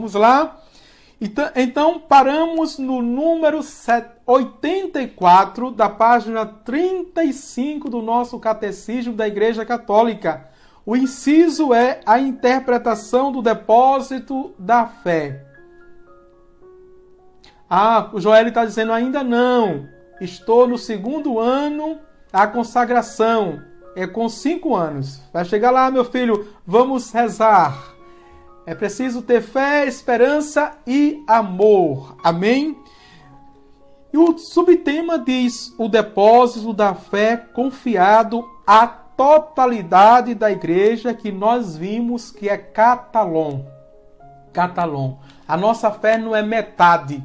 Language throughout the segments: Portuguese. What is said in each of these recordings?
Vamos lá? Então paramos no número 84 da página 35 do nosso Catecismo da Igreja Católica. O inciso é a interpretação do depósito da fé. O Joel está dizendo ainda não. Estou no segundo ano da consagração. É com 5 anos. Vai chegar lá, meu filho. Vamos rezar. É preciso ter fé, esperança e amor. Amém? E o subtema diz: o depósito da fé confiado à totalidade da igreja, que nós vimos que é catalon. Catalon. A nossa fé não é metade.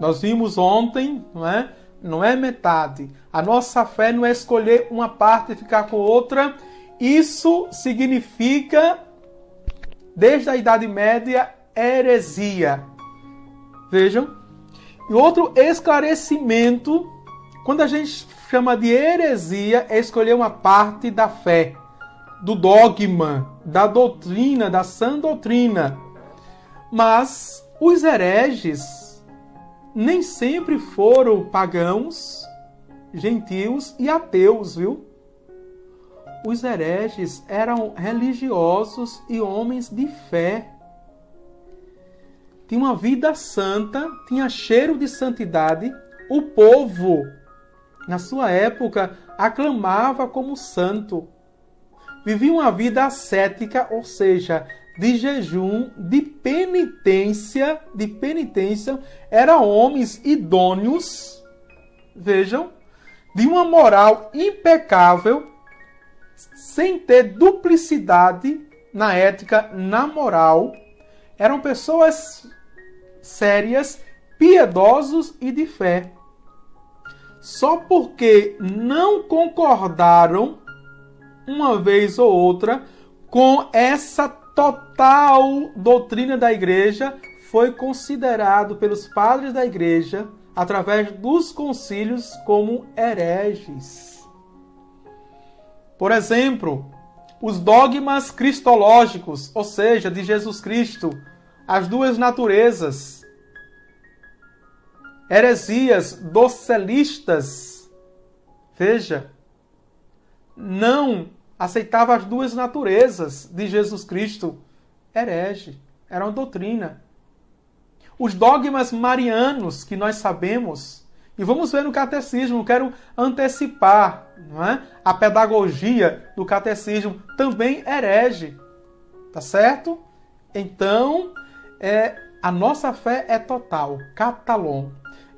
Nós vimos ontem, não é? Não é metade. A nossa fé não é escolher uma parte e ficar com outra. Isso significa, desde a Idade Média, heresia. Vejam. E outro esclarecimento, quando a gente chama de heresia, é escolher uma parte da fé, do dogma, da doutrina, da sã doutrina. Mas os hereges nem sempre foram pagãos, gentios e ateus, viu? Os hereges eram religiosos e homens de fé. Tinha uma vida santa, tinha cheiro de santidade. O povo, na sua época, aclamava como santo. Vivia uma vida ascética, ou seja, de jejum, de penitência, eram homens idôneos, vejam, de uma moral impecável, sem ter duplicidade na ética, na moral. Eram pessoas sérias, piedosos e de fé. Só porque não concordaram, uma vez ou outra, com essa total doutrina da igreja, foi considerado pelos padres da igreja, através dos concílios, como hereges. Por exemplo, os dogmas cristológicos, ou seja, de Jesus Cristo, as duas naturezas, heresias docelistas, veja, não aceitava as duas naturezas de Jesus Cristo, herege, era uma doutrina. Os dogmas marianos, que nós sabemos, e vamos ver no catecismo, quero antecipar, não é? A pedagogia do catecismo, também herege, tá certo? Então, a nossa fé é total, catalon.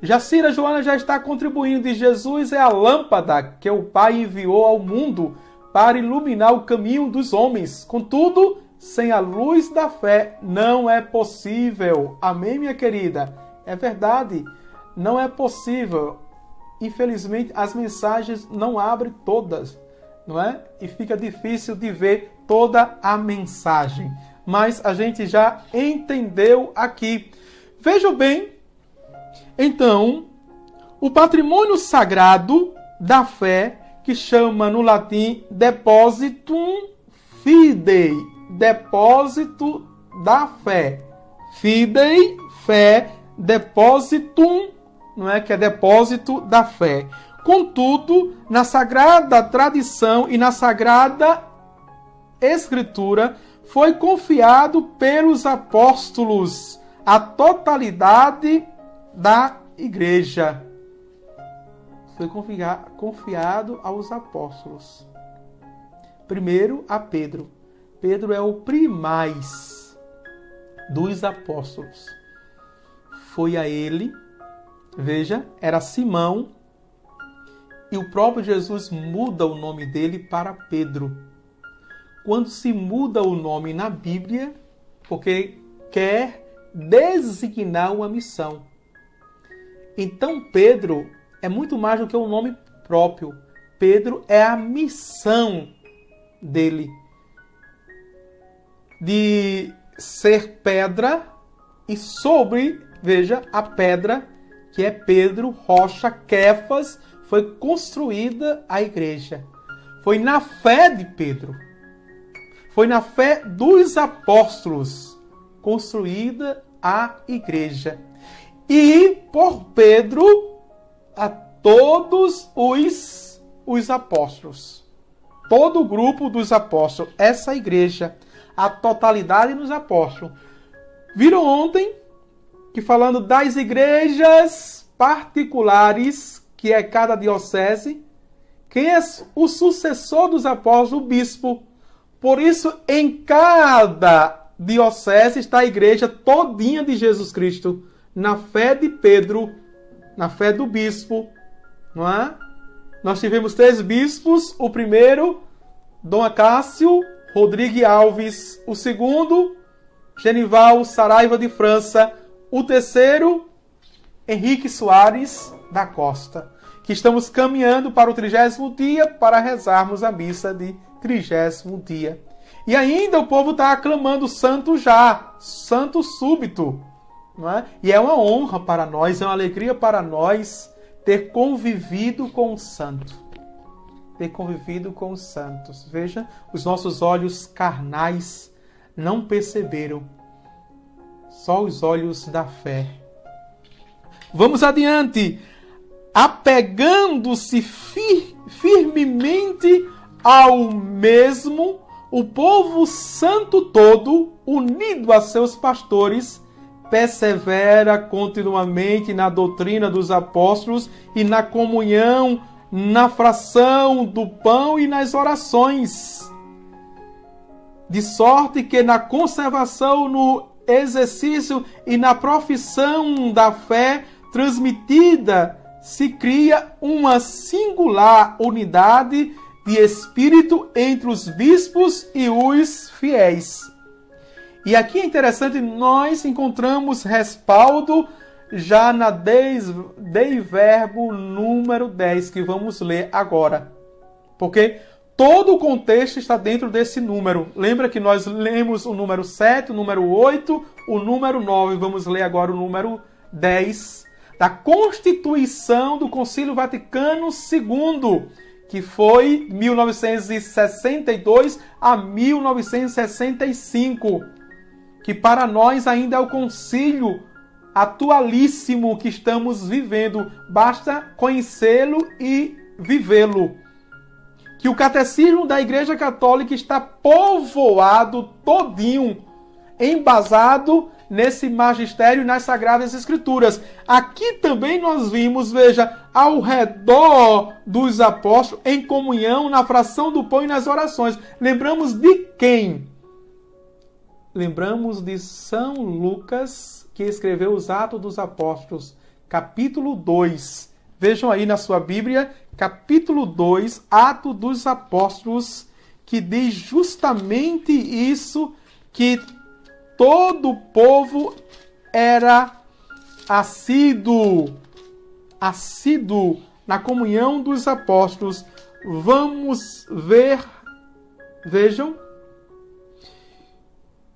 Jacira Joana já está contribuindo, e Jesus é a lâmpada que o Pai enviou ao mundo para iluminar o caminho dos homens. Contudo, sem a luz da fé não é possível. Amém, minha querida? É verdade, não é possível. Infelizmente, as mensagens não abrem todas, não é? E fica difícil de ver toda a mensagem. Mas a gente já entendeu aqui. Vejam bem, então, o patrimônio sagrado da fé, que chama no latim depositum fidei, depósito da fé. Fidei, fé, depositum, não é, que é depósito da fé. Contudo, na sagrada tradição e na sagrada escritura, foi confiado pelos apóstolos a totalidade da igreja. Foi confiado aos apóstolos. Primeiro a Pedro. Pedro é o primaz dos apóstolos. Foi a ele, veja, era Simão, e o próprio Jesus muda o nome dele para Pedro. Quando se muda o nome na Bíblia, porque quer designar uma missão. Então Pedro é muito mais do que um nome próprio. Pedro é a missão dele de ser pedra, e sobre, veja, a pedra, que é Pedro, rocha, Quefas, foi construída a igreja. Foi na fé de Pedro. Foi na fé dos apóstolos construída a igreja. E por Pedro a todos os apóstolos. Todo o grupo dos apóstolos. Essa igreja, a totalidade dos apóstolos. Viram ontem que falando das igrejas particulares, que é cada diocese, quem é o sucessor dos apóstolos? O bispo. Por isso, em cada diocese está a igreja todinha de Jesus Cristo, na fé de Pedro, na fé do bispo, não é? Nós tivemos 3 bispos, o primeiro, Dom Acácio Rodrigues Alves, o segundo, Genival Saraiva de França, o terceiro, Henrique Soares da Costa, que estamos caminhando para o 30º dia para rezarmos a missa de 30º dia. E ainda o povo está aclamando santo já, santo súbito. Não é? E é uma honra para nós, é uma alegria para nós ter convivido com o santo. Ter convivido com os santos. Veja, os nossos olhos carnais não perceberam. Só os olhos da fé. Vamos adiante. Apegando-se firmemente ao mesmo, o povo santo todo, unido a seus pastores, persevera continuamente na doutrina dos apóstolos e na comunhão, na fração do pão e nas orações. De sorte que na conservação, no exercício e na profissão da fé transmitida se cria uma singular unidade de espírito entre os bispos e os fiéis. E aqui é interessante, nós encontramos respaldo já na Dei Verbo número 10, que vamos ler agora. Porque todo o contexto está dentro desse número. Lembra que nós lemos o número 7, o número 8, o número 9. Vamos ler agora o número 10. Da Constituição do Concílio Vaticano II, que foi 1962 a 1965. Que para nós ainda é o concílio atualíssimo que estamos vivendo. Basta conhecê-lo e vivê-lo. Que o catecismo da Igreja Católica está povoado todinho, embasado nesse magistério e nas Sagradas Escrituras. Aqui também nós vimos, veja, ao redor dos apóstolos, em comunhão, na fração do pão e nas orações. Lembramos de quem? Lembramos de São Lucas, que escreveu os Atos dos Apóstolos, capítulo 2. Vejam aí na sua Bíblia, capítulo 2, Atos dos Apóstolos, que diz justamente isso, que todo o povo era assíduo na comunhão dos apóstolos. Vamos ver, vejam,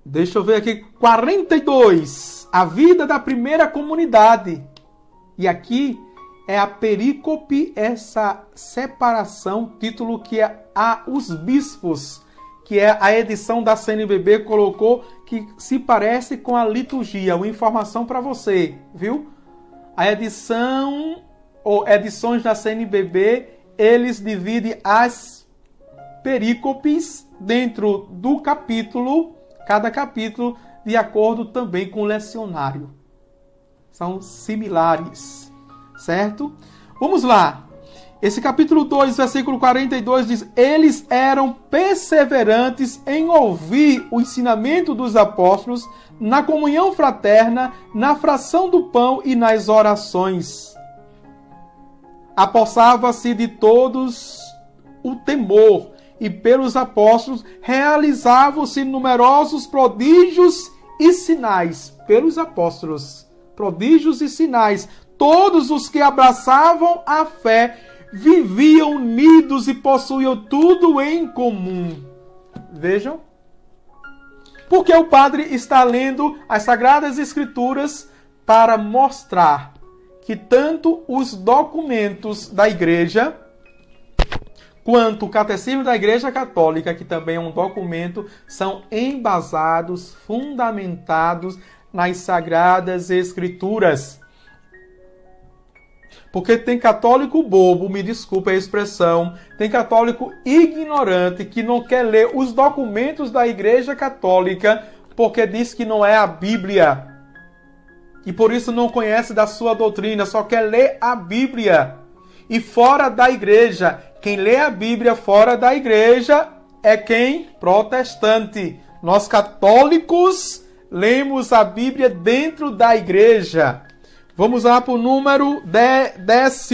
deixa eu ver aqui, 42, a vida da primeira comunidade. E aqui é a perícope, essa separação, título que é a os bispos, que é a edição da CNBB colocou, que se parece com a liturgia. Uma informação para você, viu? A edição, ou edições da CNBB, eles dividem as perícopes dentro do capítulo, cada capítulo, de acordo também com o lecionário. São similares, certo? Vamos lá. Esse capítulo 2, versículo 42 diz: eles eram perseverantes em ouvir o ensinamento dos apóstolos, na comunhão fraterna, na fração do pão e nas orações. Apossava-se de todos o temor, e pelos apóstolos realizavam-se numerosos prodígios e sinais. Pelos apóstolos, prodígios e sinais. Todos os que abraçavam a fé viviam unidos e possuíam tudo em comum. Vejam. Porque o padre está lendo as Sagradas Escrituras para mostrar que tanto os documentos da igreja quanto o Catecismo da Igreja Católica, que também é um documento, são embasados, fundamentados nas Sagradas Escrituras. Porque tem católico bobo, me desculpe a expressão, tem católico ignorante que não quer ler os documentos da Igreja Católica porque diz que não é a Bíblia. E por isso não conhece da sua doutrina, só quer ler a Bíblia. E fora da igreja, quem lê a Bíblia fora da igreja é quem? Protestante. Nós católicos lemos a Bíblia dentro da igreja. Vamos lá para o número 10.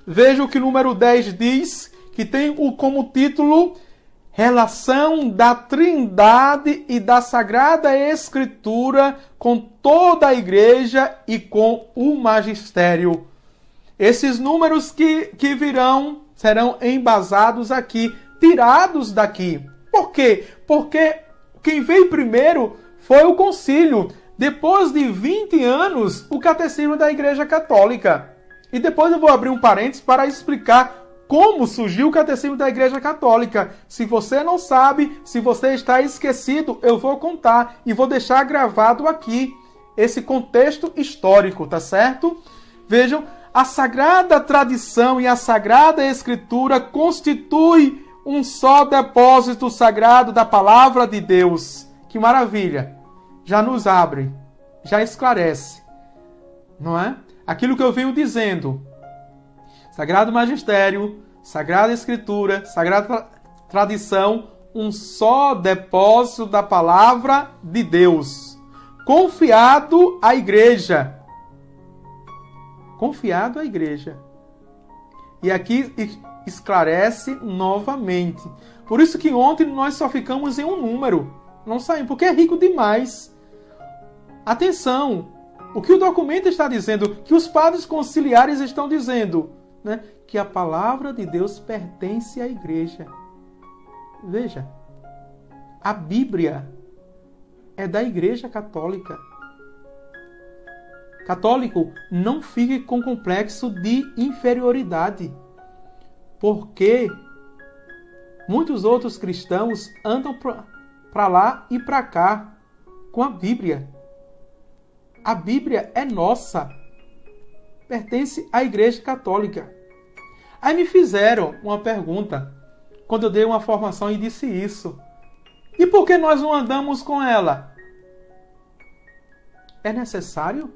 Veja o que o número 10 diz, que tem como título Relação da Trindade e da Sagrada Escritura com toda a igreja e com o magistério. Esses números que virão serão embasados aqui, tirados daqui. Por quê? Porque quem veio primeiro foi o concílio. Depois de 20 anos, o Catecismo da Igreja Católica. E depois eu vou abrir um parênteses para explicar como surgiu o Catecismo da Igreja Católica. Se você não sabe, se você está esquecido, eu vou contar e vou deixar gravado aqui esse contexto histórico, tá certo? Vejam, a Sagrada Tradição e a Sagrada Escritura constituem um só depósito sagrado da Palavra de Deus. Que maravilha! Já nos abre, já esclarece, não é? Aquilo que eu venho dizendo. Sagrado Magistério, Sagrada Escritura, Sagrada Tradição, um só depósito da Palavra de Deus. Confiado à Igreja. Confiado à Igreja. E aqui esclarece novamente. Por isso que ontem nós só ficamos em um número. Não saímos, porque é rico demais. Atenção! O que o documento está dizendo, que os padres conciliares estão dizendo, né? Que a palavra de Deus pertence à Igreja. Veja, a Bíblia é da Igreja Católica. Católico, não fique com complexo de inferioridade, porque muitos outros cristãos andam para lá e para cá com a Bíblia. A Bíblia é nossa, pertence à Igreja Católica. Aí me fizeram uma pergunta, quando eu dei uma formação e disse isso. E por que nós não andamos com ela? É necessário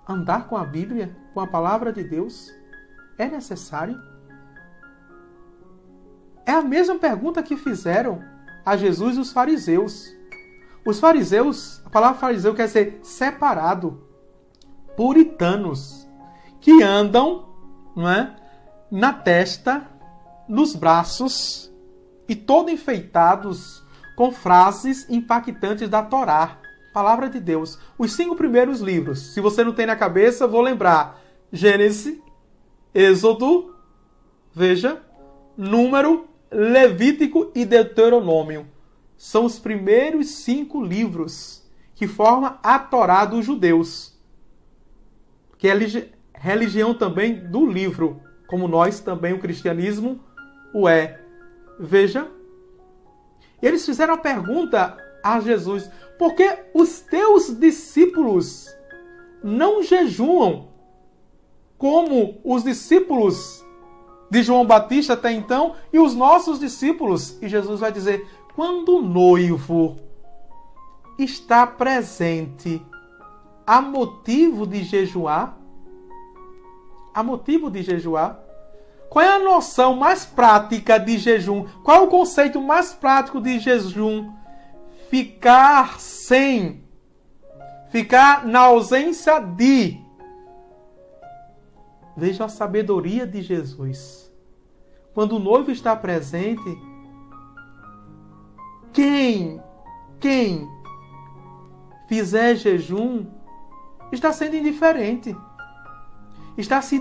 andar com a Bíblia, com a Palavra de Deus? É necessário? É a mesma pergunta que fizeram a Jesus os fariseus. Os fariseus, a palavra fariseu quer dizer separado, puritanos, que andam, não é, na testa, nos braços e todo enfeitados com frases impactantes da Torá, palavra de Deus. Os 5 primeiros livros, se você não tem na cabeça, vou lembrar: Gênesis, Êxodo, veja, Número, Levítico e Deuteronômio. São os primeiros 5 livros que formam a Torá dos judeus, que é a religião também do livro, como nós também, o cristianismo, o é. Veja, eles fizeram a pergunta a Jesus: por que os teus discípulos não jejuam como os discípulos de João Batista até então e os nossos discípulos? E Jesus vai dizer: quando o noivo está presente, há motivo de jejuar? Há motivo de jejuar? Qual é a noção mais prática de jejum? Qual é o conceito mais prático de jejum? Ficar sem. Ficar na ausência de. Veja a sabedoria de Jesus. Quando o noivo está presente, quem fizer jejum está sendo indiferente. Está se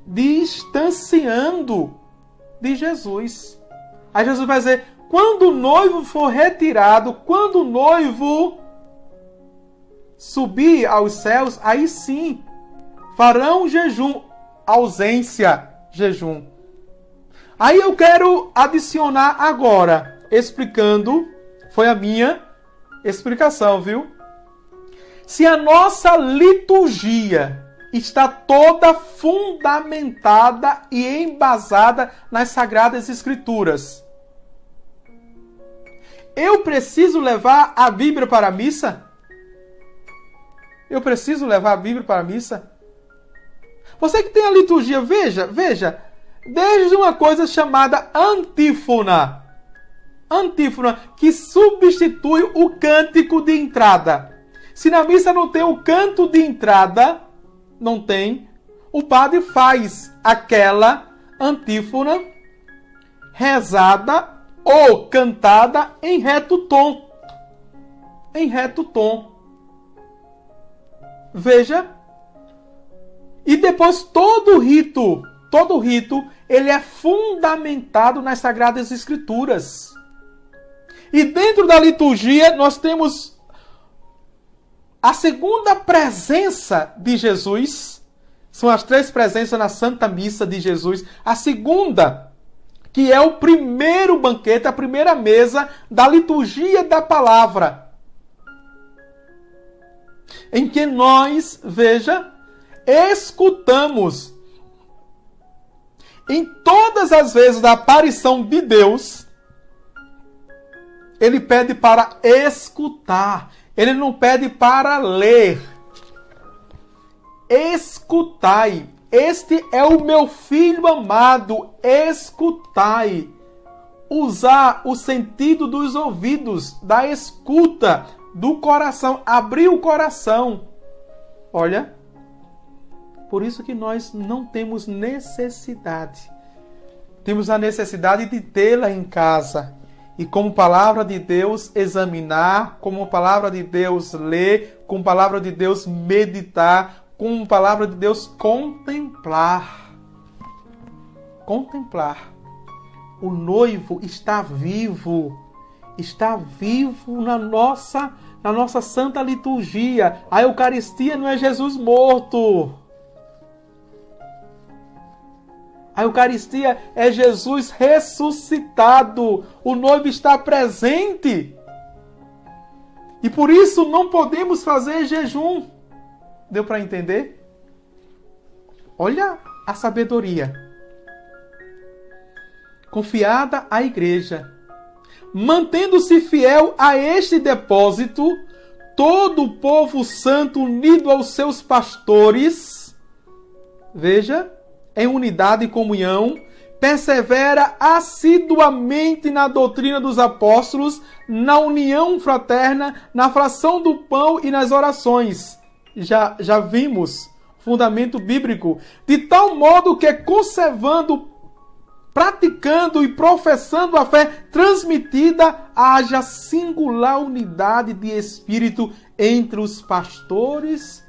distanciando de Jesus. Aí Jesus vai dizer: quando o noivo for retirado, quando o noivo subir aos céus, aí sim farão jejum. Ausência, jejum. Aí eu quero adicionar agora, explicando, foi a minha explicação, viu? Se a nossa liturgia está toda fundamentada e embasada nas Sagradas Escrituras, eu preciso levar a Bíblia para a missa? Eu preciso levar a Bíblia para a missa? Você que tem a liturgia, veja, desde uma coisa chamada antífona. Antífona, que substitui o cântico de entrada. Se na missa não tem o canto de entrada, não tem, o padre faz aquela antífona rezada ou cantada em reto tom. Em reto tom. Veja. E depois todo o rito, ele é fundamentado nas Sagradas Escrituras. E dentro da liturgia nós temos a segunda presença de Jesus. São as 3 presenças na Santa Missa de Jesus. A segunda, que é o primeiro banquete, a primeira mesa da liturgia da palavra. Em que nós, veja, escutamos em todas as vezes da aparição de Deus, ele pede para escutar. Ele não pede para ler. Escutai. Este é o meu filho amado. Escutai. Usar o sentido dos ouvidos, da escuta, do coração. Abrir o coração. Olha. Por isso que nós não temos necessidade. Temos a necessidade de tê-la em casa. E como palavra de Deus examinar, como palavra de Deus ler, como palavra de Deus meditar, como palavra de Deus contemplar. Contemplar. O noivo está vivo na nossa santa liturgia. A Eucaristia não é Jesus morto. A Eucaristia é Jesus ressuscitado. O noivo está presente. E por isso não podemos fazer jejum. Deu para entender? Olha a sabedoria. Confiada à igreja. Mantendo-se fiel a este depósito, todo o povo santo unido aos seus pastores, veja, em unidade e comunhão, persevera assiduamente na doutrina dos apóstolos, na união fraterna, na fração do pão e nas orações. Já vimos fundamento bíblico. De tal modo que, conservando, praticando e professando a fé transmitida, haja singular unidade de espírito entre os pastores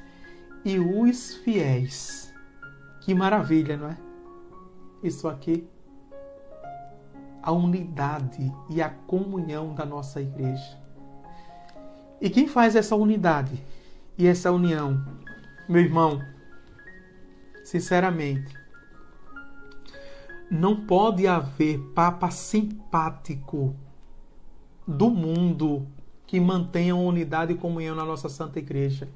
e os fiéis. Que maravilha, não é? Isso aqui. A unidade e a comunhão da nossa igreja. E quem faz essa unidade e essa união? Meu irmão, sinceramente, não pode haver papa simpático do mundo que mantenha unidade e comunhão na nossa Santa Igreja.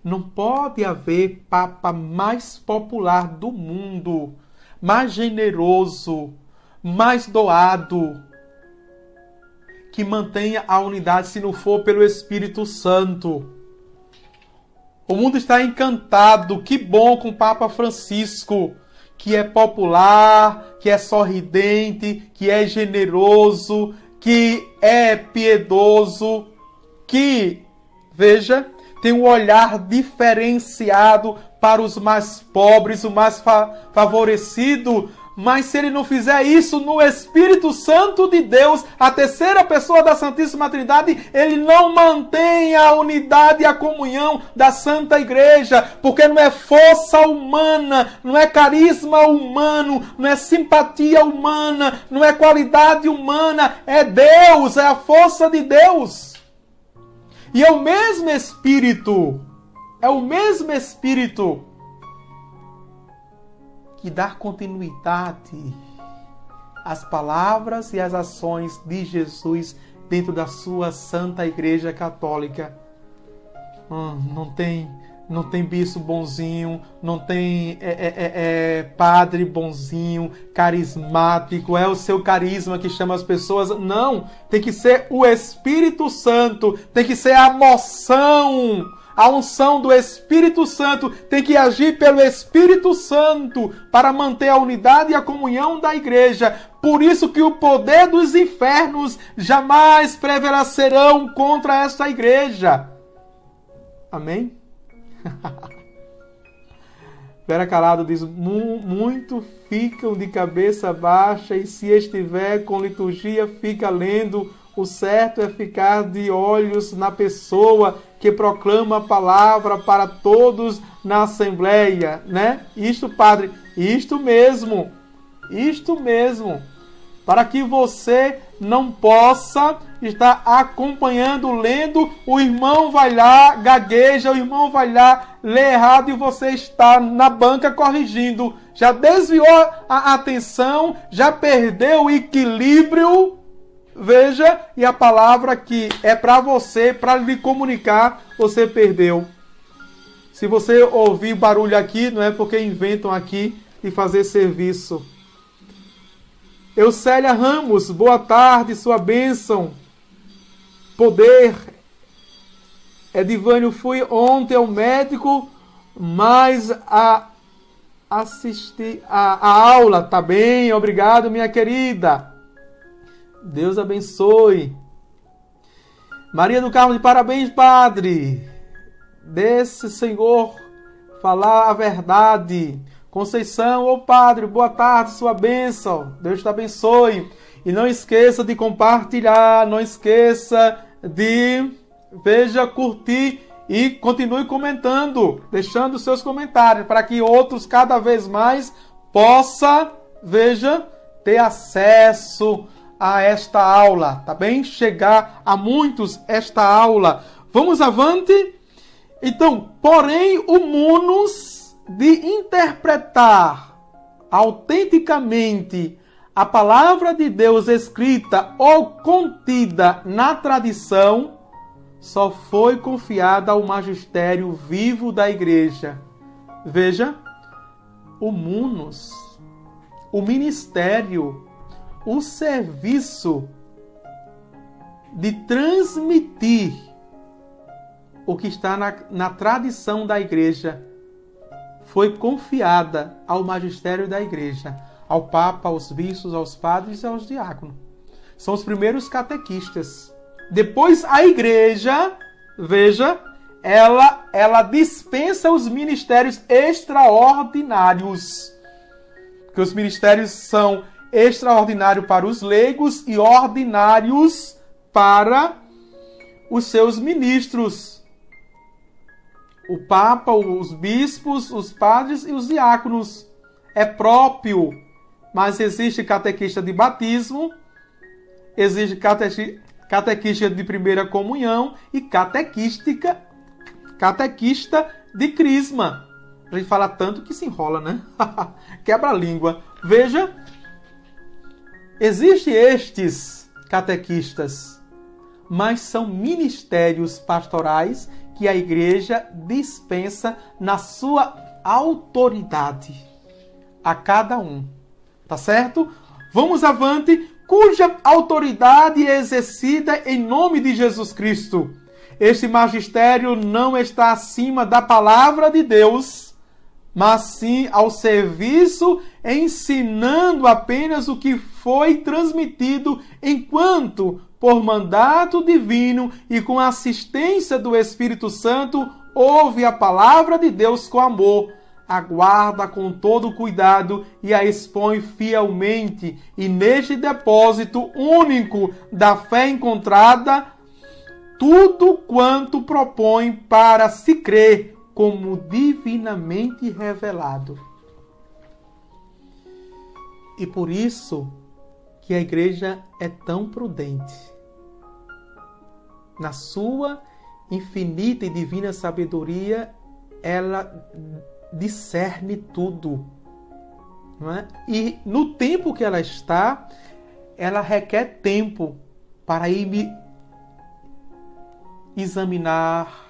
Não pode haver papa mais popular do mundo, mais generoso, mais doado, que mantenha a unidade se não for pelo Espírito Santo. O mundo está encantado, que bom com o Papa Francisco, que é popular, que é sorridente, que é generoso, que é piedoso, que, veja, tem um olhar diferenciado para os mais pobres, o mais favorecido. Mas se ele não fizer isso no Espírito Santo de Deus, a terceira pessoa da Santíssima Trindade, ele não mantém a unidade e a comunhão da Santa Igreja, porque não é força humana, não é carisma humano, não é simpatia humana, não é qualidade humana, é Deus, é a força de Deus. E é o mesmo Espírito que dá continuidade as palavras e as ações de Jesus dentro da sua Santa Igreja Católica. Não tem bispo bonzinho, não tem padre bonzinho, carismático, é o seu carisma que chama as pessoas. Não, tem que ser o Espírito Santo, tem que ser a moção, a unção do Espírito Santo, tem que agir pelo Espírito Santo para manter a unidade e a comunhão da igreja. Por isso que o poder dos infernos jamais prevalecerão contra esta igreja. Amém? Vera Calado diz: muito ficam de cabeça baixa, e se estiver com liturgia fica lendo. O certo é ficar de olhos na pessoa que proclama a palavra para todos na assembleia, né? Isto, padre, isto mesmo, para que você não possa estar acompanhando, lendo, o irmão vai lá, gagueja, o irmão vai lá, lê errado e você está na banca corrigindo. Já desviou a atenção, já perdeu o equilíbrio, veja, e a palavra que é para você, para lhe comunicar, você perdeu. Se você ouvir barulho aqui, não é porque inventam aqui de fazer serviço. Eucélia Ramos, boa tarde, sua bênção. Poder. Edivânio, fui ontem ao médico, mas assisti a aula. Tá bem, obrigado, minha querida. Deus abençoe. Maria do Carmo, de parabéns, padre. Desse Senhor falar a verdade. Conceição, ô padre, boa tarde, sua bênção. Deus te abençoe. E não esqueça de compartilhar, não esqueça de, veja, curtir e continue comentando, deixando seus comentários, para que outros cada vez mais possa, veja, ter acesso a esta aula, tá bem? Chegar a muitos esta aula. Vamos avante? Então, porém, o munus de interpretar autenticamente a palavra de Deus escrita ou contida na tradição só foi confiada ao magistério vivo da igreja. Veja, o munus, o ministério, o serviço de transmitir o que está na tradição da igreja foi confiada ao magistério da igreja, ao Papa, aos bispos, aos padres e aos diáconos. São os primeiros catequistas. Depois a igreja, veja, ela dispensa os ministérios extraordinários. Porque os ministérios são extraordinários para os leigos e ordinários para os seus ministros. O Papa, os bispos, os padres e os diáconos. É próprio, mas existe catequista de batismo, existe catequista de primeira comunhão e catequista de crisma. A gente fala tanto que se enrola, né? Quebra a língua. Veja, existem estes catequistas, mas são ministérios pastorais que a igreja dispensa na sua autoridade a cada um. Tá certo? Vamos avante, cuja autoridade é exercida em nome de Jesus Cristo. Este magistério não está acima da palavra de Deus, mas sim ao serviço, ensinando apenas o que foi transmitido enquanto, por mandato divino e com a assistência do Espírito Santo, ouve a palavra de Deus com amor, aguarda com todo cuidado e a expõe fielmente. E neste depósito único da fé encontrada, tudo quanto propõe para se crer como divinamente revelado. E por isso que a igreja é tão prudente. Na sua infinita e divina sabedoria, ela discerne tudo. não é? E no tempo que ela está, ela requer tempo para ir me examinar,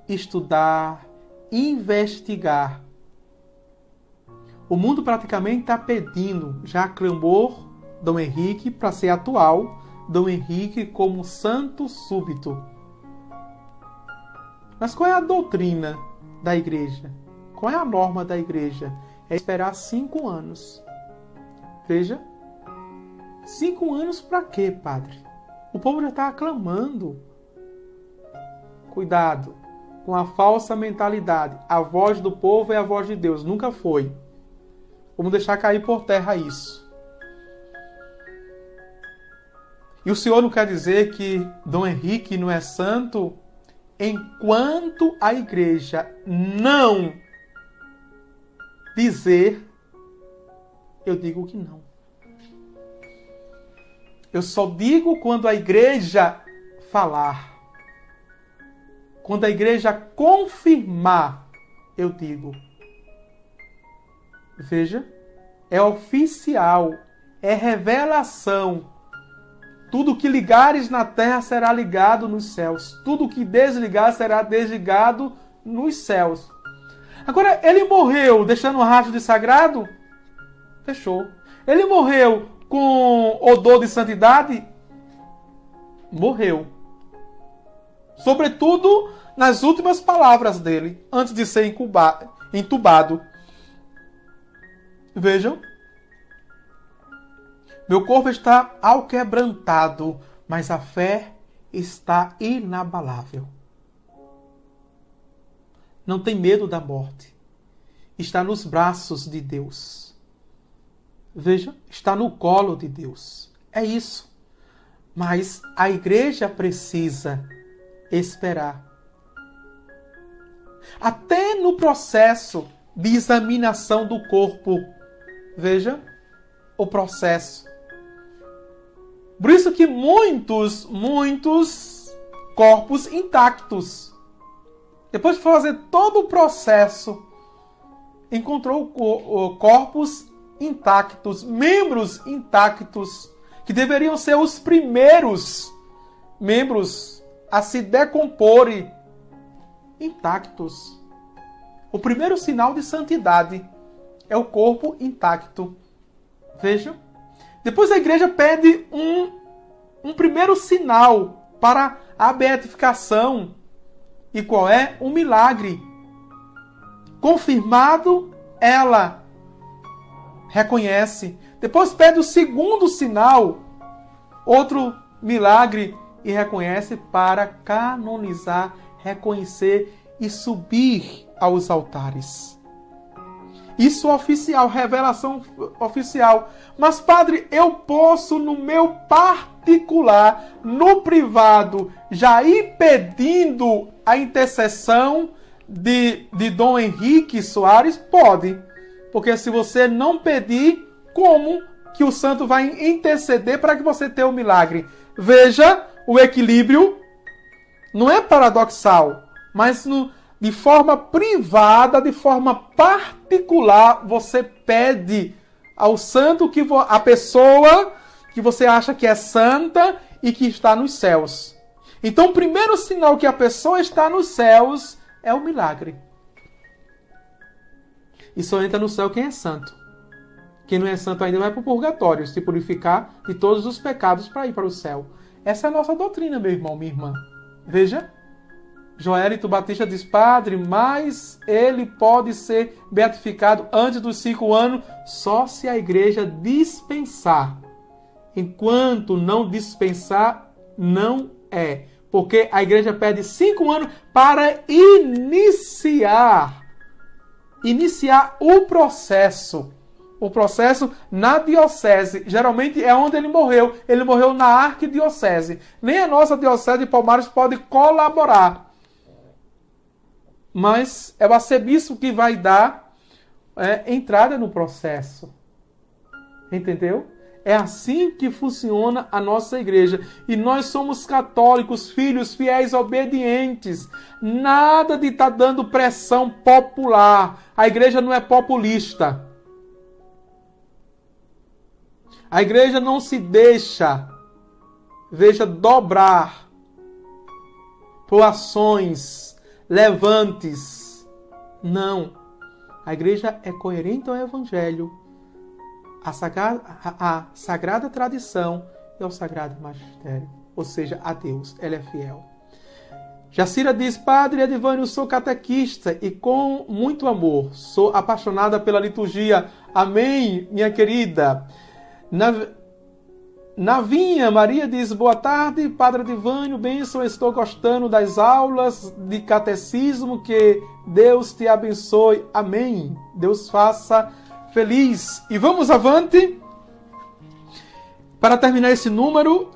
estudar, investigar. O mundo praticamente está pedindo, já clamou Dom Henrique para ser atual, Dom Henrique como santo súbito. Mas qual é a doutrina da igreja? Qual é a norma da igreja? É esperar 5 anos. Veja, 5 anos para quê, padre? O povo já está aclamando. Cuidado com a falsa mentalidade. A voz do povo é a voz de Deus. Nunca foi. Vamos deixar cair por terra isso. E o Senhor não quer dizer que Dom Henrique não é santo enquanto a igreja não dizer, eu digo que não. Eu só digo quando a igreja falar. Quando a igreja confirmar, eu digo. Veja, é oficial, é revelação. Tudo que ligares na terra será ligado nos céus. Tudo que desligar será desligado nos céus. Agora, ele morreu deixando um rastro de sagrado? Fechou. Ele morreu com odor de santidade? Morreu. Sobretudo nas últimas palavras dele, antes de ser entubado. Vejam. Meu corpo está alquebrantado, mas a fé está inabalável. Não tem medo da morte. Está nos braços de Deus. Veja, está no colo de Deus. É isso. Mas a igreja precisa esperar. Até no processo de examinação do corpo. Veja o processo. Por isso que muitos corpos intactos, depois de fazer todo o processo, encontrou corpos intactos, membros intactos, que deveriam ser os primeiros membros a se decomporem, intactos. O primeiro sinal de santidade é o corpo intacto. Vejam. Depois a igreja pede um primeiro sinal para a beatificação. E qual é? Um milagre. Confirmado, ela reconhece. Depois pede o segundo sinal, outro milagre, e reconhece para canonizar, reconhecer e subir aos altares. Isso é oficial, revelação oficial. Mas, padre, eu posso, no meu particular, no privado, já ir pedindo a intercessão de Dom Henrique Soares? Pode. Porque se você não pedir, como que o santo vai interceder para que você tenha o milagre? Veja o equilíbrio. Não é paradoxal, mas de forma privada, de forma particular, você pede ao santo, a pessoa que você acha que é santa e que está nos céus. Então, o primeiro sinal que a pessoa está nos céus é o milagre. E só entra no céu quem é santo. Quem não é santo ainda vai para o purgatório, se purificar de todos os pecados para ir para o céu. Essa é a nossa doutrina, meu irmão, minha irmã. Veja. Joelito Batista diz, padre, mas ele pode ser beatificado antes dos 5 anos só se a igreja dispensar. Enquanto não dispensar, não é. Porque a igreja pede 5 anos para iniciar o processo. O processo na diocese. Geralmente é onde ele morreu. Ele morreu na arquidiocese. Nem a nossa diocese de Palmares pode colaborar. Mas é o arcebispo que vai dar entrada no processo. Entendeu? É assim que funciona a nossa igreja. E nós somos católicos, filhos fiéis, obedientes. Nada de estar dando pressão popular. A igreja não é populista. A igreja não se deixa, dobrar por ações, levantes. Não. A igreja é coerente ao Evangelho, à sagrada tradição e ao sagrado magistério. Ou seja, a Deus. Ela é fiel. Jacira diz: Padre Edivânio, sou catequista e com muito amor sou apaixonada pela liturgia. Amém, minha querida. Navinha Maria diz: boa tarde, Padre Edivânio, bênção, estou gostando das aulas de catecismo, que Deus te abençoe. Amém. Deus faça feliz. E vamos avante para terminar esse número,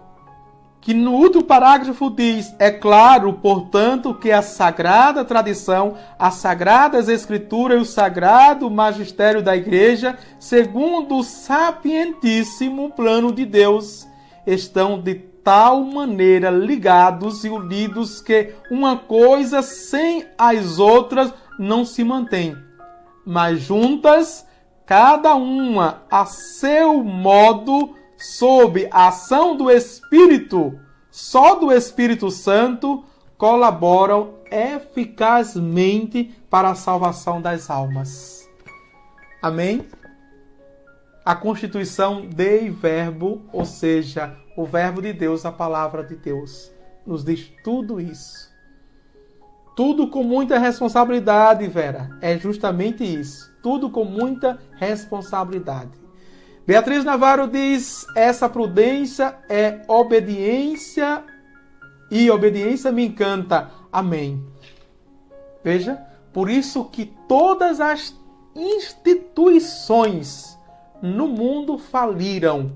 que no último parágrafo diz: é claro, portanto, que a sagrada tradição, as sagradas escrituras e o sagrado magistério da igreja, segundo o sapientíssimo plano de Deus, estão de tal maneira ligados e unidos que uma coisa sem as outras não se mantém, mas juntas, cada uma a seu modo, sob a ação do Espírito, só do Espírito Santo, colaboram eficazmente para a salvação das almas. Amém? A constituição Dei Verbo, ou seja, o Verbo de Deus, a Palavra de Deus, nos diz tudo isso. Tudo com muita responsabilidade, Vera. É justamente isso. Tudo com muita responsabilidade. Beatriz Navarro diz: essa prudência é obediência e obediência me encanta. Amém. Veja, por isso que todas as instituições no mundo faliram.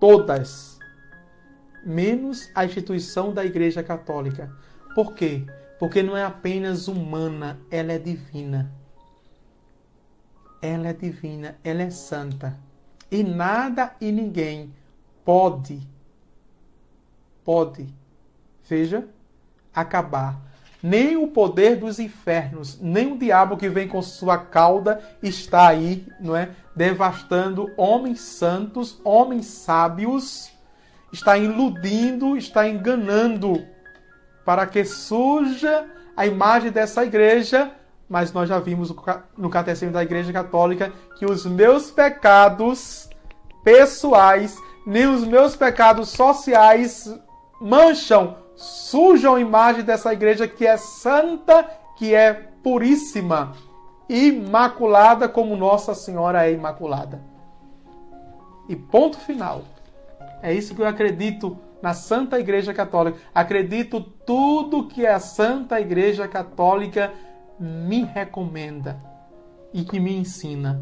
Todas. Menos a instituição da Igreja Católica. Por quê? Porque não é apenas humana, ela é divina. Ela é divina, ela é santa. E nada e ninguém pode, veja, acabar. Nem o poder dos infernos, nem o diabo que vem com sua cauda está aí, não é? Devastando homens santos, homens sábios, está iludindo, está enganando, para que surja a imagem dessa igreja. Mas nós já vimos no Catecismo da Igreja Católica que os meus pecados pessoais, nem os meus pecados sociais mancham, sujam a imagem dessa igreja que é santa, que é puríssima, imaculada como Nossa Senhora é imaculada. E ponto final. É isso que eu acredito na Santa Igreja Católica. Acredito tudo que a Santa Igreja Católica me recomenda e que me ensina.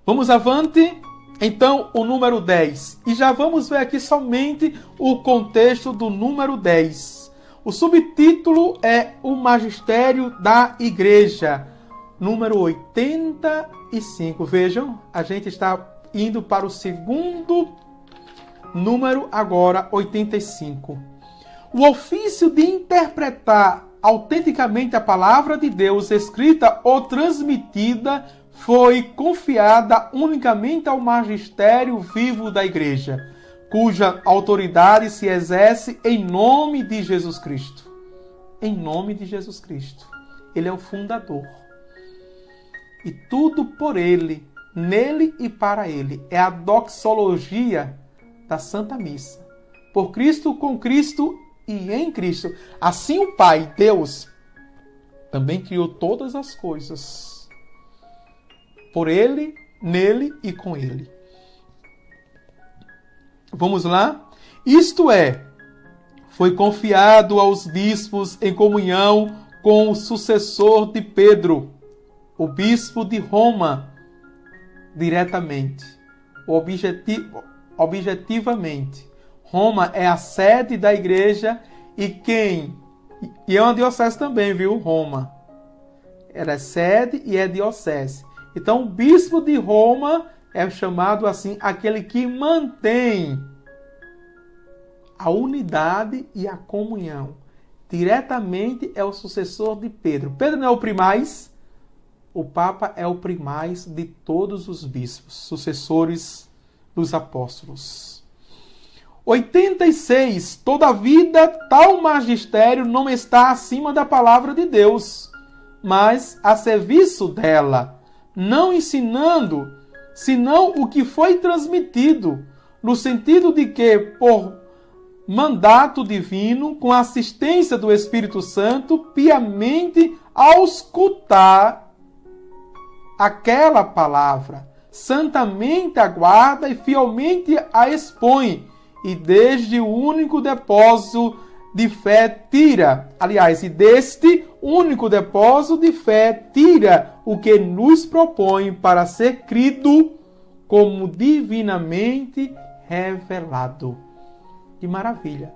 Vamos avante? Então, o número 10. E já vamos ver aqui somente o contexto do número 10. O subtítulo é o Magistério da Igreja, número 85. Vejam, a gente está indo para o segundo número agora, 85. O ofício de interpretar autenticamente a palavra de Deus, escrita ou transmitida, foi confiada unicamente ao magistério vivo da Igreja, cuja autoridade se exerce em nome de Jesus Cristo. Em nome de Jesus Cristo. Ele é o fundador. E tudo por Ele, nele e para Ele. É a doxologia da Santa Missa. Por Cristo, com Cristo e em Cristo. Assim o Pai, Deus, também criou todas as coisas. Por Ele, nele e com Ele. Vamos lá? Isto é, foi confiado aos bispos em comunhão com o sucessor de Pedro, o bispo de Roma, diretamente. Objetivamente. Roma é a sede da igreja e é uma diocese também, viu? Roma. Ela é sede e é diocese. Então, o bispo de Roma é chamado assim, aquele que mantém a unidade e a comunhão. Diretamente é o sucessor de Pedro. Pedro não é o primaz, o Papa é o primaz de todos os bispos, sucessores dos apóstolos. 86. Todavia, tal magistério não está acima da palavra de Deus, mas a serviço dela, não ensinando, senão o que foi transmitido, no sentido de que, por mandato divino, com a assistência do Espírito Santo, piamente auscultar aquela palavra, santamente aguarda e fielmente a expõe, e desde o único depósito de fé tira, e deste único depósito de fé tira o que nos propõe para ser crido como divinamente revelado. Que maravilha!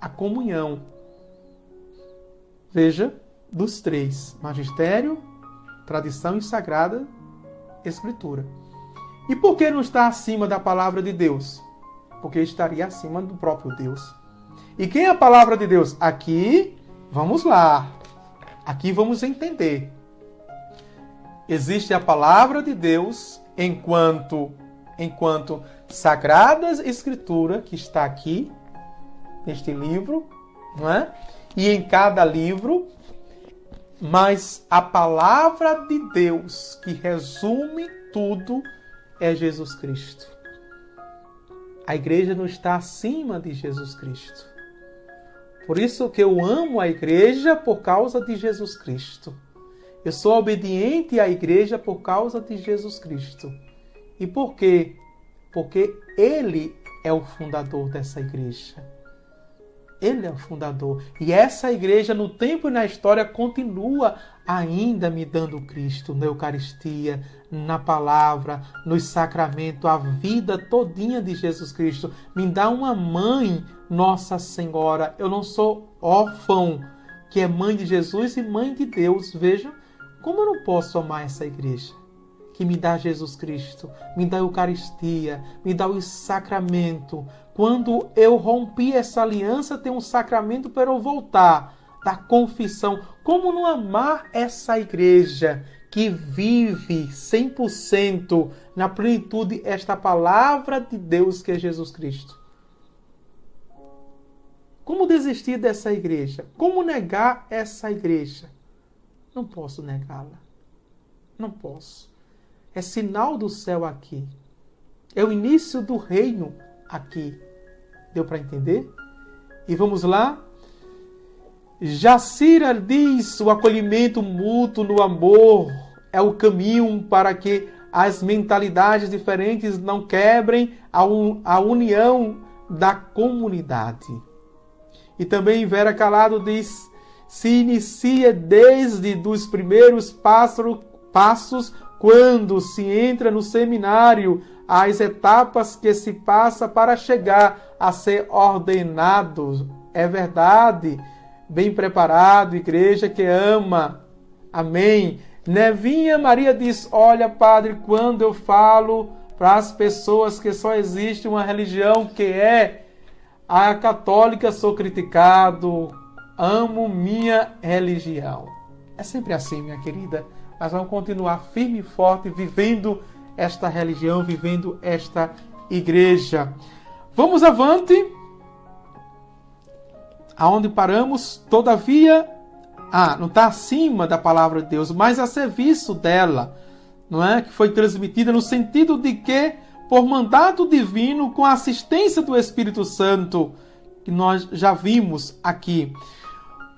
A comunhão, veja, dos três: magistério, tradição e sagrada escritura. E por que não está acima da palavra de Deus? Porque estaria acima do próprio Deus. E quem é a palavra de Deus? Aqui, vamos lá. Aqui vamos entender. Existe a palavra de Deus enquanto sagrada escritura, que está aqui, neste livro, não é? E em cada livro, mas a palavra de Deus que resume tudo é Jesus Cristo. A igreja não está acima de Jesus Cristo. Por isso que eu amo a igreja por causa de Jesus Cristo. Eu sou obediente à igreja por causa de Jesus Cristo. E por quê? Porque Ele é o fundador dessa igreja. Ele é o fundador. E essa igreja, no tempo e na história, continua ainda me dando Cristo na Eucaristia, na palavra, nos sacramentos, a vida todinha de Jesus Cristo. Me dá uma mãe, Nossa Senhora. Eu não sou órfão, que é mãe de Jesus e mãe de Deus. Vejam como eu não posso amar essa igreja que me dá Jesus Cristo, me dá a Eucaristia, me dá o sacramento. Quando eu rompi essa aliança, tem um sacramento para eu voltar, da confissão. Como não amar essa igreja que vive 100% na plenitude esta palavra de Deus que é Jesus Cristo? Como desistir dessa igreja? Como negar essa igreja? Não posso negá-la. Não posso. É sinal do céu aqui. É o início do reino aqui. Deu para entender? E vamos lá. Jacira diz: o acolhimento mútuo no amor é o caminho para que as mentalidades diferentes não quebrem a união da comunidade. E também Vera Calado diz: se inicia desde os primeiros passos quando se entra no seminário, as etapas que se passa para chegar a ser ordenado. É verdade. Bem preparado, igreja que ama. Amém. Nevinha Maria diz: olha, padre, quando eu falo para as pessoas que só existe uma religião que é a católica, sou criticado. Amo minha religião. É sempre assim, minha querida. Mas vamos continuar firme e forte, vivendo esta religião, vivendo esta igreja. Vamos avante. Aonde paramos? Todavia, não está acima da palavra de Deus, mas a serviço dela, não é? Que foi transmitida no sentido de que, por mandato divino, com a assistência do Espírito Santo, que nós já vimos aqui.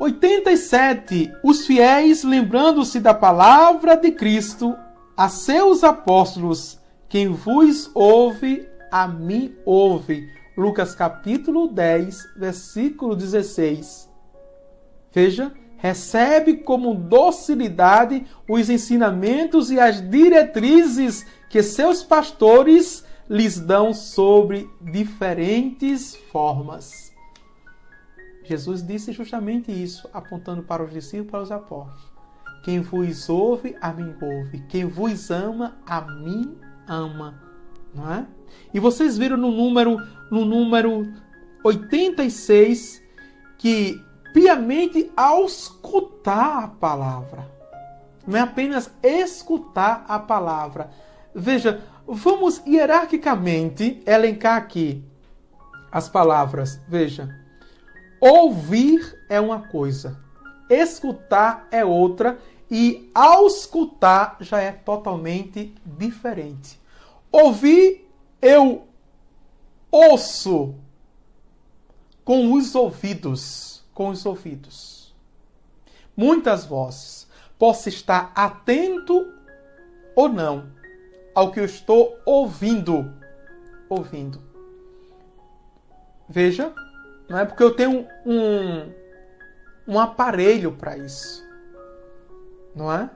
87. Os fiéis, lembrando-se da palavra de Cristo, a seus apóstolos: quem vos ouve, a mim ouve. Lucas capítulo 10, versículo 16. Veja, recebe como docilidade os ensinamentos e as diretrizes que seus pastores lhes dão sobre diferentes formas. Jesus disse justamente isso, apontando para os discípulos e para os apóstolos. Quem vos ouve, a mim ouve. Quem vos ama, a mim ama. Não é? E vocês viram no número 86 que piamente auscultar a palavra. Não é apenas escutar a palavra. Veja, Vamos hierarquicamente elencar aqui as palavras. Veja, ouvir é uma coisa, escutar é outra, e auscultar já é totalmente diferente. Ouvir, eu ouço com os ouvidos, Muitas vozes. Posso estar atento ou não ao que eu estou ouvindo. Veja, não é porque eu tenho um aparelho para isso. Não é?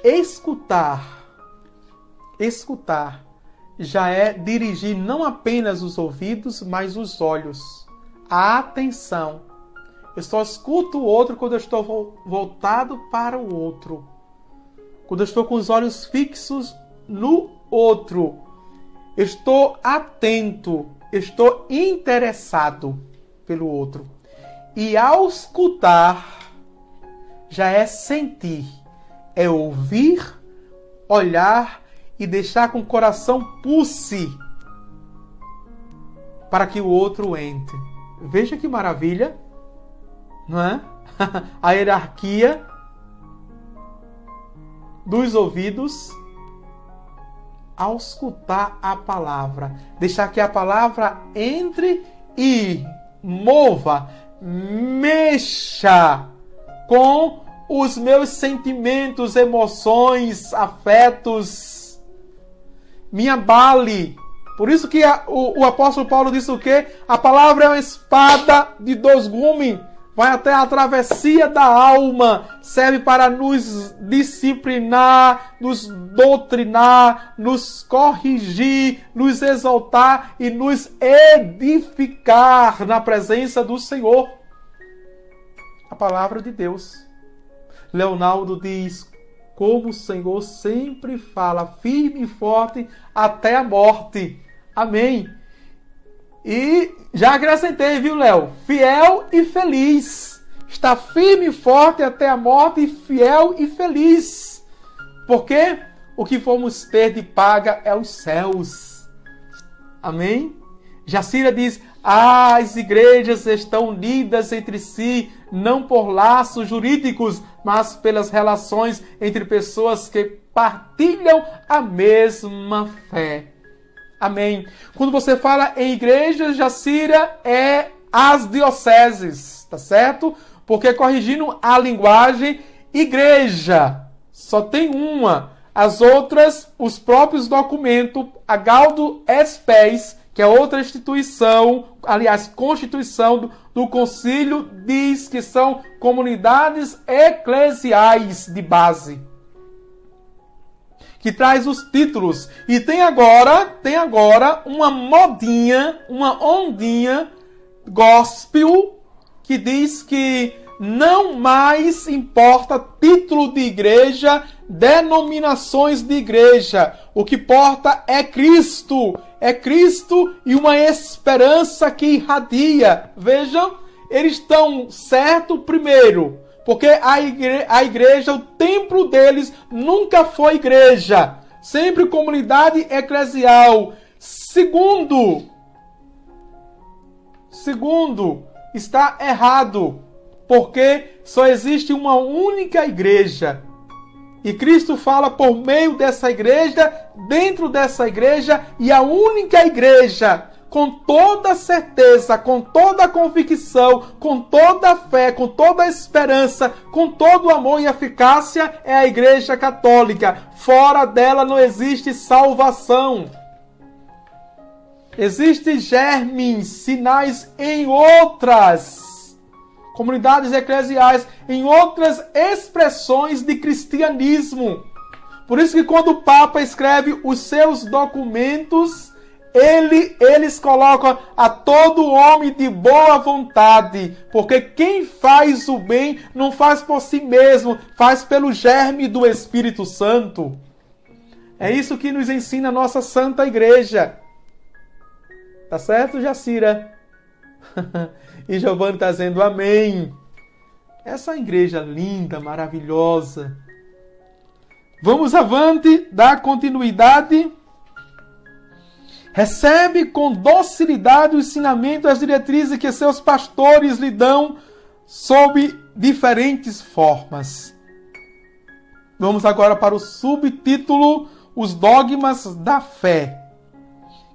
Escutar já é dirigir não apenas os ouvidos, mas os olhos. A atenção. Eu só escuto o outro quando eu estou voltado para o outro. Quando eu estou com os olhos fixos no outro. Eu estou atento, estou interessado pelo outro. E ao escutar, já é sentir, é ouvir, olhar e deixar com o coração pulse para que o outro entre. Veja que maravilha, não é? A hierarquia dos ouvidos ao escutar a palavra. Deixar que a palavra entre e mova, mexa com os meus sentimentos, emoções, afetos, me abale. Por isso que o apóstolo Paulo disse o quê? A palavra é uma espada de dois gumes, vai até a travessia da alma, serve para nos disciplinar, nos doutrinar, nos corrigir, nos exaltar e nos edificar na presença do Senhor. A palavra de Deus. Leonardo diz, como o Senhor sempre fala, firme e forte até a morte. Amém. E já acrescentei, viu, Léo? Fiel e feliz. Está firme e forte até a morte, fiel e feliz. Porque o que vamos ter de paga é os céus. Amém? Jacira diz, as igrejas estão unidas entre si, não por laços jurídicos, mas pelas relações entre pessoas que partilham a mesma fé. Amém. Quando você fala em igreja, Jacira, é as dioceses, tá certo? Porque corrigindo a linguagem, igreja só tem uma. As outras, os próprios documentos, a Gaudium et Spes, que é outra instituição, aliás, constituição do concílio, diz que são comunidades eclesiais de base. Que traz os títulos. E tem agora uma modinha, uma ondinha gospel, que diz que não mais importa título de igreja, denominações de igreja. O que importa é Cristo. É Cristo e uma esperança que irradia. Vejam, eles estão certo primeiro. Porque a igreja, o templo deles nunca foi igreja. Sempre comunidade eclesial. Segundo, está errado. Porque só existe uma única igreja. E Cristo fala por meio dessa igreja, dentro dessa igreja, e a única igreja, com toda certeza, com toda convicção, com toda fé, com toda esperança, com todo amor e eficácia, é a Igreja Católica. Fora dela não existe salvação. Existem germes, sinais em outras comunidades eclesiais, em outras expressões de cristianismo. Por isso que quando o Papa escreve os seus documentos, eles colocam a todo homem de boa vontade, porque quem faz o bem não faz por si mesmo, faz pelo germe do Espírito Santo. É isso que nos ensina a nossa Santa Igreja. Tá certo, Jacira? E Giovanni está dizendo amém. Essa igreja linda, maravilhosa. Vamos avante, dá continuidade. Recebe com docilidade o ensinamento e as diretrizes que seus pastores lhe dão sob diferentes formas. Vamos agora para o subtítulo, os dogmas da fé.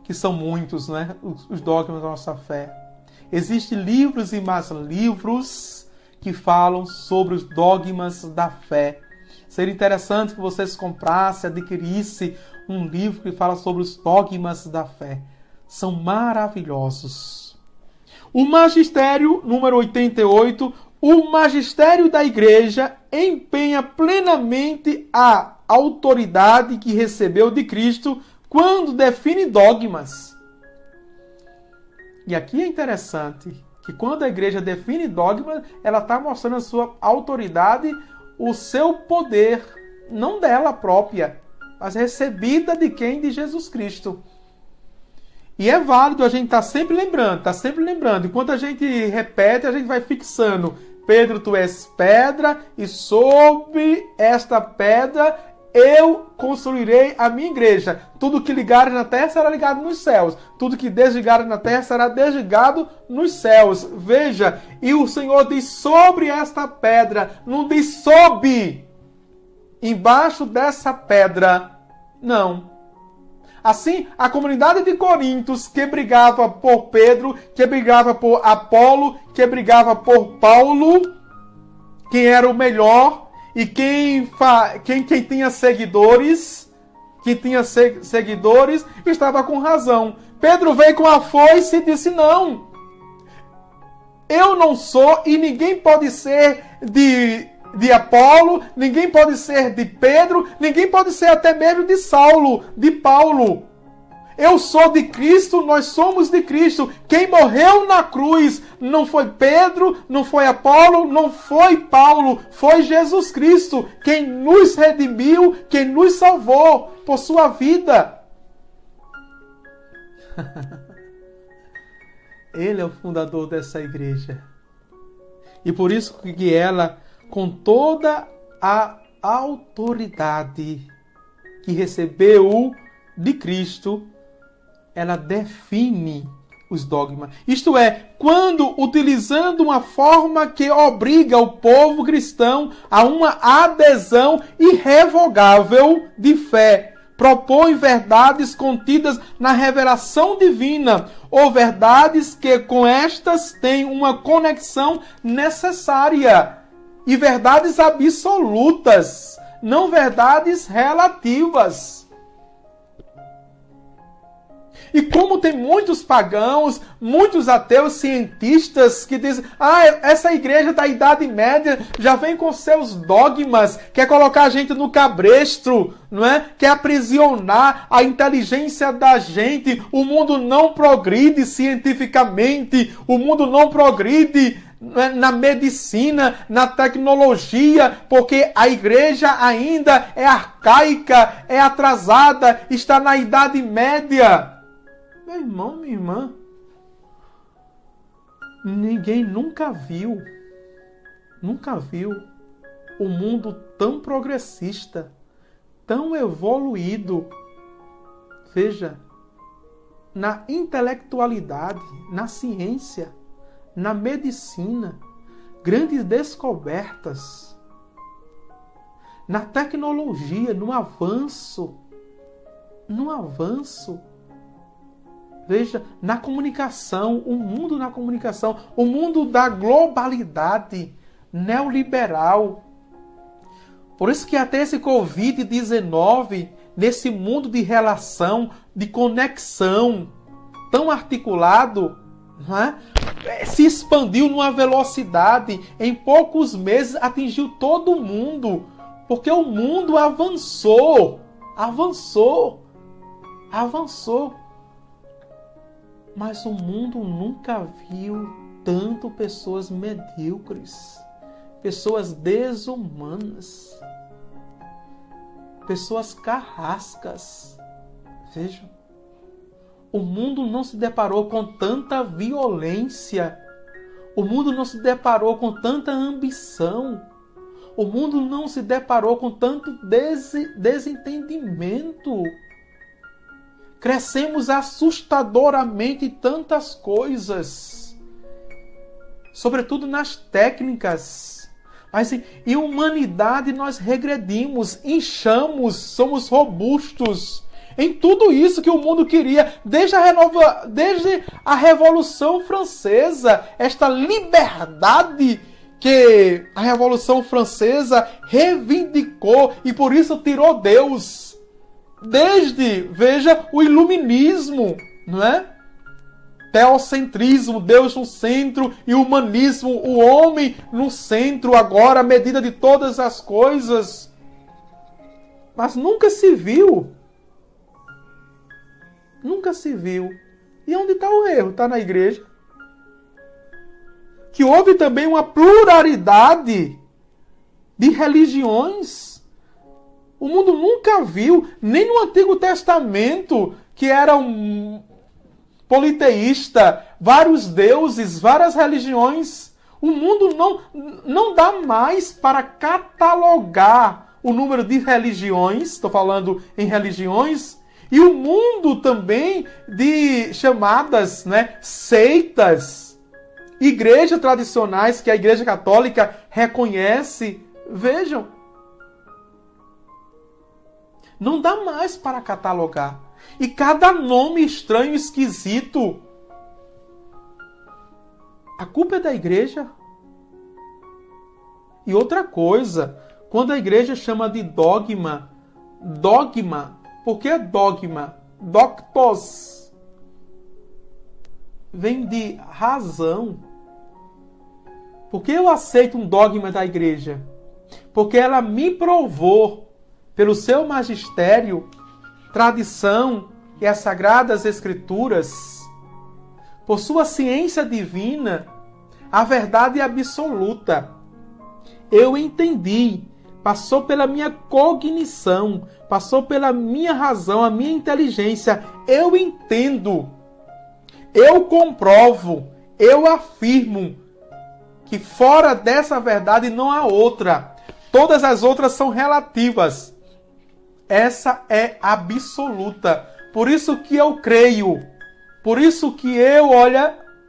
Que são muitos, né? Os dogmas da nossa fé. Existem livros e mais livros que falam sobre os dogmas da fé. Seria interessante que vocês comprassem, adquirissem um livro que fala sobre os dogmas da fé. São maravilhosos. O magistério, número 88, o magistério da igreja empenha plenamente a autoridade que recebeu de Cristo quando define dogmas. E aqui é interessante que quando a igreja define dogmas, ela está mostrando a sua autoridade, o seu poder, não dela própria, mas recebida de quem? De Jesus Cristo. E é válido a gente estar sempre lembrando. Enquanto a gente repete, a gente vai fixando. Pedro, tu és pedra, e sobre esta pedra eu construirei a minha igreja. Tudo que ligares na terra será ligado nos céus. Tudo que desligares na terra será desligado nos céus. Veja, e o Senhor diz sobre esta pedra, não diz sob, embaixo dessa pedra. Não. Assim, a comunidade de Corintos, que brigava por Pedro, que brigava por Apolo, que brigava por Paulo, quem era o melhor e quem tinha seguidores, estava com razão. Pedro veio com a foice e disse: não, eu não sou e ninguém pode ser de Apolo, ninguém pode ser de Pedro, ninguém pode ser até mesmo de Saulo, de Paulo. Eu sou de Cristo, nós somos de Cristo. Quem morreu na cruz não foi Pedro, não foi Apolo, não foi Paulo, foi Jesus Cristo, quem nos redimiu, quem nos salvou por sua vida. Ele é o fundador dessa igreja. E por isso que ela, com toda a autoridade que recebeu de Cristo, ela define os dogmas. Isto é, quando utilizando uma forma que obriga o povo cristão a uma adesão irrevogável de fé, propõe verdades contidas na revelação divina, ou verdades que com estas têm uma conexão necessária, e verdades absolutas, não verdades relativas. E como tem muitos pagãos, muitos ateus cientistas que dizem: essa igreja da Idade Média já vem com seus dogmas, quer colocar a gente no cabresto, não é? Quer aprisionar a inteligência da gente. O mundo não progride cientificamente, o mundo não progride na medicina, na tecnologia, porque a igreja ainda é arcaica, é atrasada, está na Idade Média. Meu irmão, minha irmã, ninguém nunca viu o mundo tão progressista, tão evoluído. Veja, na intelectualidade, na ciência, na medicina, grandes descobertas, na tecnologia, no avanço. Veja, na comunicação, o mundo na comunicação, o mundo da globalidade neoliberal. Por isso que até esse Covid-19, nesse mundo de relação, de conexão tão articulado, não é? Se expandiu numa velocidade, em poucos meses atingiu todo mundo, porque o mundo avançou. Mas o mundo nunca viu tanto pessoas medíocres, pessoas desumanas, pessoas carrascas. Vejam, o mundo não se deparou com tanta violência, o mundo não se deparou com tanta ambição, O mundo não se deparou com tanto desentendimento. Crescemos assustadoramente em tantas coisas, sobretudo nas técnicas. Mas em humanidade nós regredimos, inchamos, somos robustos em tudo isso que o mundo queria, desde a Revolução Francesa, esta liberdade que a Revolução Francesa reivindicou e por isso tirou Deus. Veja, o iluminismo, não é? Teocentrismo, Deus no centro, e o humanismo, o homem no centro, agora a medida de todas as coisas. Mas nunca se viu. Nunca se viu. E onde está o erro? Está na igreja. Que houve também uma pluralidade de religiões. O mundo nunca viu, nem no Antigo Testamento, que era um politeísta, vários deuses, várias religiões. O mundo não dá mais para catalogar o número de religiões, estou falando em religiões, e o mundo também de chamadas, né, seitas, igrejas tradicionais que a Igreja Católica reconhece. Vejam, não dá mais para catalogar. E cada nome estranho, esquisito. A culpa é da igreja. E outra coisa, quando a igreja chama de dogma, por que dogma? Doctos. Vem de razão. Por que eu aceito um dogma da igreja? Porque ela me provou, pelo seu magistério, tradição e as Sagradas Escrituras, por sua ciência divina, a verdade absoluta. Eu entendi, passou pela minha cognição, passou pela minha razão, a minha inteligência. Eu entendo, eu comprovo, eu afirmo que fora dessa verdade não há outra. Todas as outras são relativas. Essa é absoluta. Por isso que eu creio. Por isso que eu,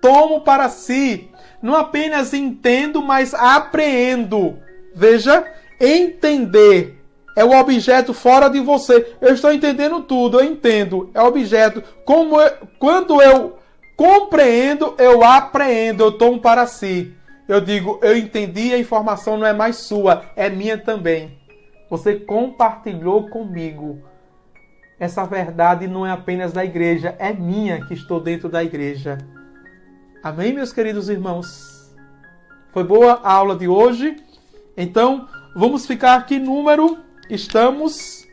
tomo para si. Não apenas entendo, mas apreendo. Veja, entender é o objeto fora de você. Eu estou entendendo tudo, eu entendo. É o objeto. Quando eu compreendo, eu apreendo, eu tomo para si. Eu digo, eu entendi, a informação não é mais sua, é minha também. Você compartilhou comigo. Essa verdade não é apenas da igreja, é minha que estou dentro da igreja. Amém, meus queridos irmãos? Foi boa a aula de hoje? Então, vamos ficar aqui estamos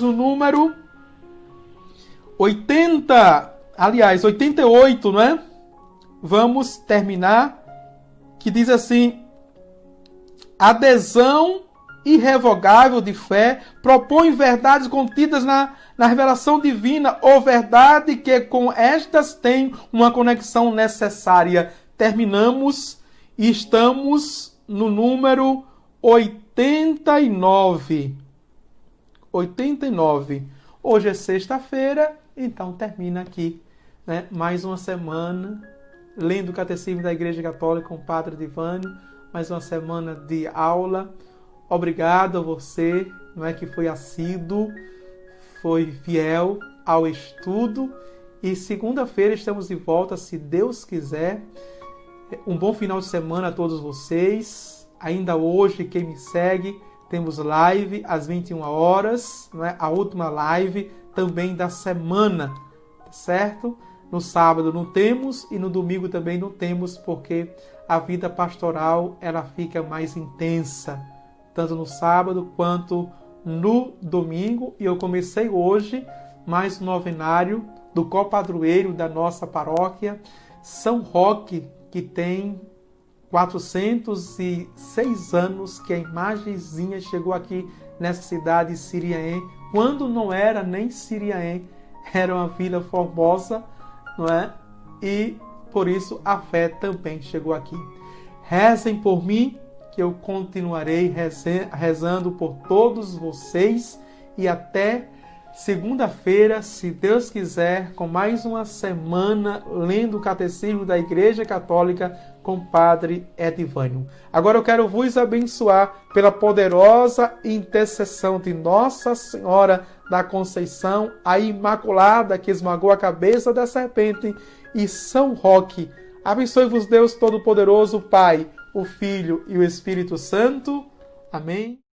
no número 88, não é? Vamos terminar, que diz assim: adesão irrevogável de fé, propõe verdades contidas na revelação divina, ou verdade que com estas tem uma conexão necessária. Terminamos e estamos no número 89. 89. Hoje é sexta-feira, então termina aqui, né? Mais uma semana lendo o Catecismo da Igreja Católica com o Padre Divânio, mais uma semana de aula. Obrigado a você, não é, que foi assíduo, foi fiel ao estudo. E segunda-feira estamos de volta, se Deus quiser. Um bom final de semana a todos vocês. Ainda hoje, quem me segue, temos live às 21 horas, não é? A última live também da semana, tá certo? No sábado não temos e no domingo também não temos, porque a vida pastoral ela fica mais intensa, tanto no sábado quanto no domingo. E eu comecei hoje mais um novenário do copadroeiro da nossa paróquia, São Roque, que tem 406 anos que a imagenzinha chegou aqui nessa cidade de Siriaém, quando não era nem Siriaém, era uma vila formosa, não é? E por isso a fé também chegou aqui. Rezem por mim, que eu continuarei rezando por todos vocês e até segunda-feira, se Deus quiser, com mais uma semana lendo o Catecismo da Igreja Católica com o Padre Edivânio. Agora eu quero vos abençoar pela poderosa intercessão de Nossa Senhora da Conceição, a Imaculada que esmagou a cabeça da serpente, e São Roque. Abençoe-vos Deus Todo-Poderoso, Pai, o Filho e o Espírito Santo. Amém.